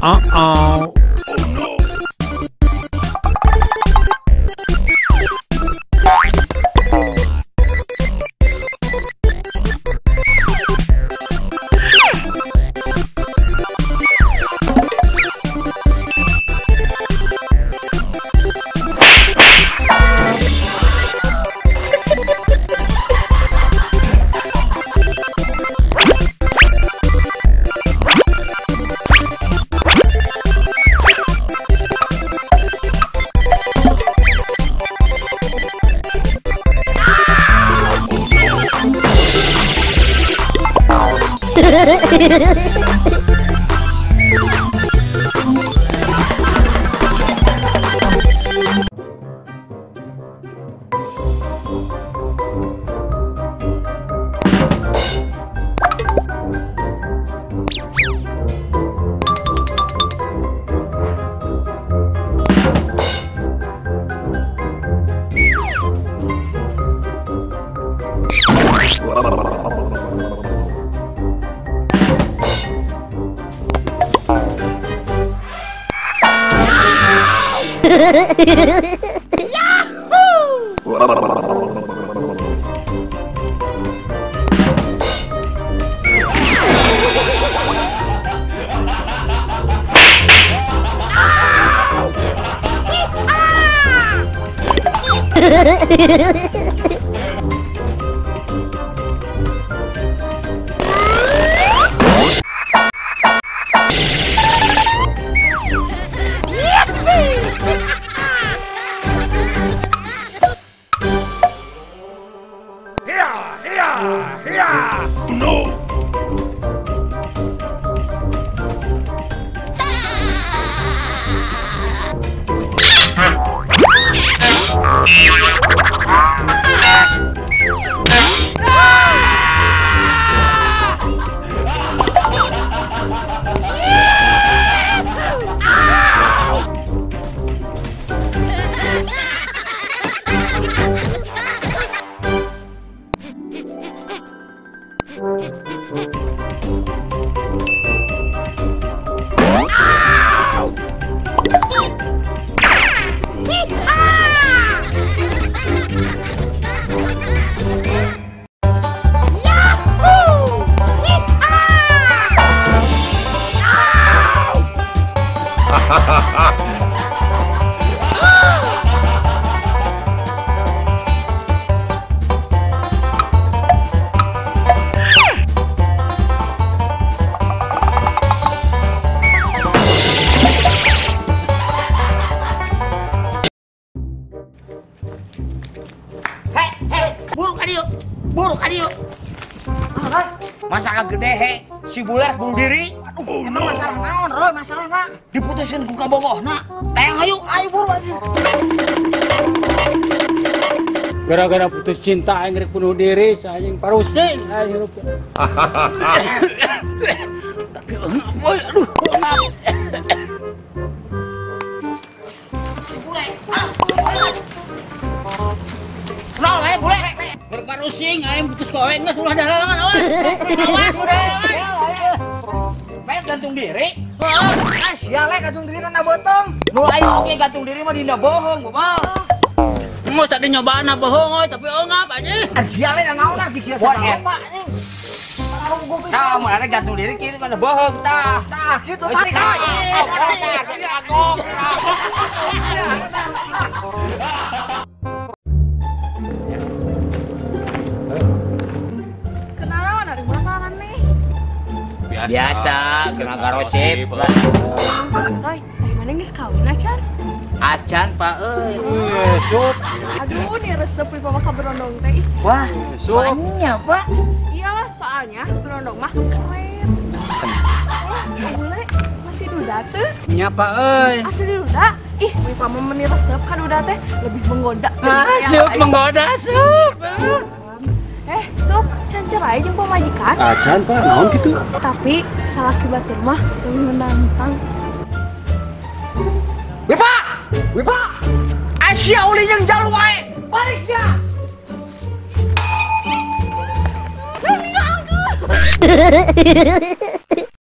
Uh-oh. Buruk adieu. Masalah gede he, si buler bunuh diri. Aduh, emang masalah naon, Roy? Masalah na diputuskeun ku kabogohna. Tayang hayu, ayo buru aja. Gara-gara putus cinta aing rek bunuh diri, saing parusing aing hirup. Tapi boy, aduh, maaf. Si bule. Kenal he bule. Berparusing aing putus kowe geus ulah dalangan awas. Awas udah. Baik gantung diri. Heeh. Ah sia le gantung diri kana botong. Nu aing oge gantung diri mah dina bohong, Bapak. Mau tadi nyobaan bohong tapi ongap anjing. Ah sia le naon lagi kieu apa anjing. Tah mun ada gantung diri kieu kana bohong tah. Tah kitu tah. Aku. Biasa, kena garosip. Roy, mana geus kawin acan? Acan, Pak euy. Sup. Aduh, nih resep Papa ka berondong teh. Wah, soalnya, Pak. Iyalah, soalnya berondong mah keren. Bule masih duda tuh. Nya, Pak euy. Asli duda. Ih, Papa mah meni resep ka duda teh lebih menggoda. Sup menggoda, sup. Sup, can cerai jeung pamajikan. Acan, Pak, naon gitu? Tapi salaki batur mah lebih menantang. Wipa! Asia uli jeung jalu wae. Balik sia. Enggak.